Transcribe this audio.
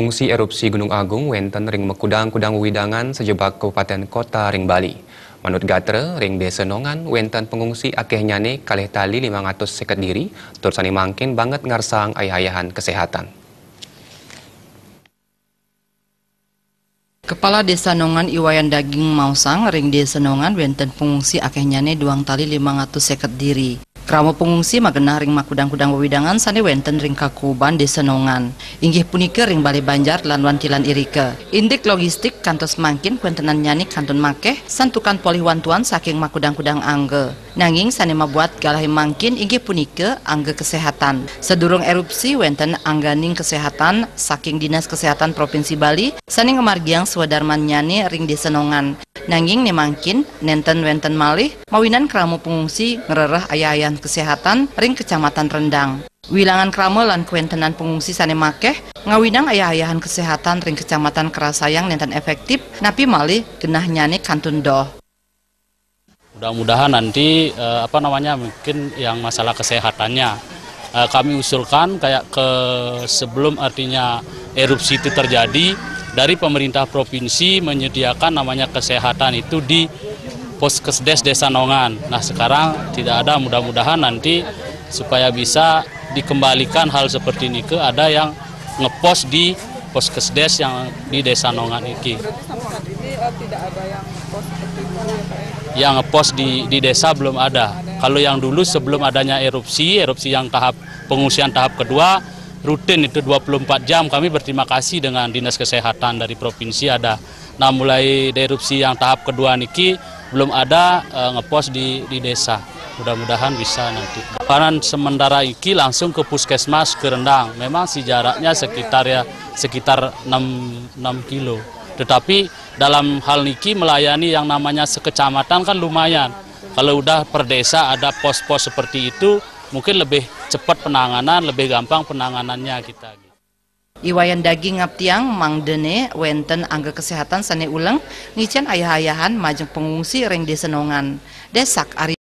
pengungsi erupsi Gunung Agung wenten ring mekudang-kudang widangan sejebak Kabupaten Kota ring Bali. Manut Gatre, ring Desa Nongan wenten pengungsi akeh nyane kalih tali 550 diri, tursani mangkin banget ngarsang ayah-ayahan kesehatan. Kepala Desa Nongan Iwayan Daging Mausang, ring Desa Nongan wenten pengungsi akeh nyane duang tali 550 diri. Kramo pengungsi magenah ring makudang-kudang wewidangan sane wenten ring Kakuban Desa Nongan. Inggih punika ring Bali Banjar lan Wantilan Irike. Indik logistik kantos mangkin kuentenan nyani kantun makeh santukan polih wantuan saking makudang-kudang angge. Nanging sane mabuat galahi mangkin inggih punika angge kesehatan. Sedurung erupsi wenten angganing kesehatan saking Dinas Kesehatan Provinsi Bali sane ngamargiang swadarman nyani ring Desa Nongan. Nanging nemangkin nenten wenten malih mawinan kramo pengungsi ngerereh ayah-ayahan kesehatan ring Kecamatan Rendang. Wilangan kramo lan kuentenan pengungsi sane makeh ngawinang ayah-ayahan kesehatan ring Kecamatan Kerasayang nenten efektif napi malih genah nyane kantun doh. Mudah-mudahan nanti mungkin yang masalah kesehatannya kami usulkan kayak ke sebelum artinya erupsi itu terjadi, dari pemerintah provinsi menyediakan namanya kesehatan itu di Poskesdes Desa Nongan. Nah sekarang tidak ada, mudah-mudahan nanti supaya bisa dikembalikan hal seperti ini ke ada yang ngepost di Poskesdes yang di Desa Nongan ini. Berarti sampai saat ini tidak ada yang post seperti itu ya Pak ya? Yang ngepost di desa belum ada. Kalau yang dulu sebelum adanya erupsi yang tahap pengungsian tahap kedua, rutin itu 24 jam kami berterima kasih dengan Dinas Kesehatan dari Provinsi ada. Nah mulai dari erupsi yang tahap kedua niki belum ada ngepost di desa. Mudah-mudahan bisa nanti. Panan sementara iki langsung ke Puskesmas ke Rendang. Memang sih jaraknya sekitar 6 kilo. Tetapi dalam hal niki melayani yang namanya sekecamatan kan lumayan. Kalau udah per desa ada pos-pos seperti itu mungkin lebih cepat penanganan, lebih gampang penanganannya kita. Iwayan Daging ngaptiang mangdene wenten angga kesehatan sane uleng ngicen ayah-ayahan majeng pengungsi ring Desa Nongan. Desak Ari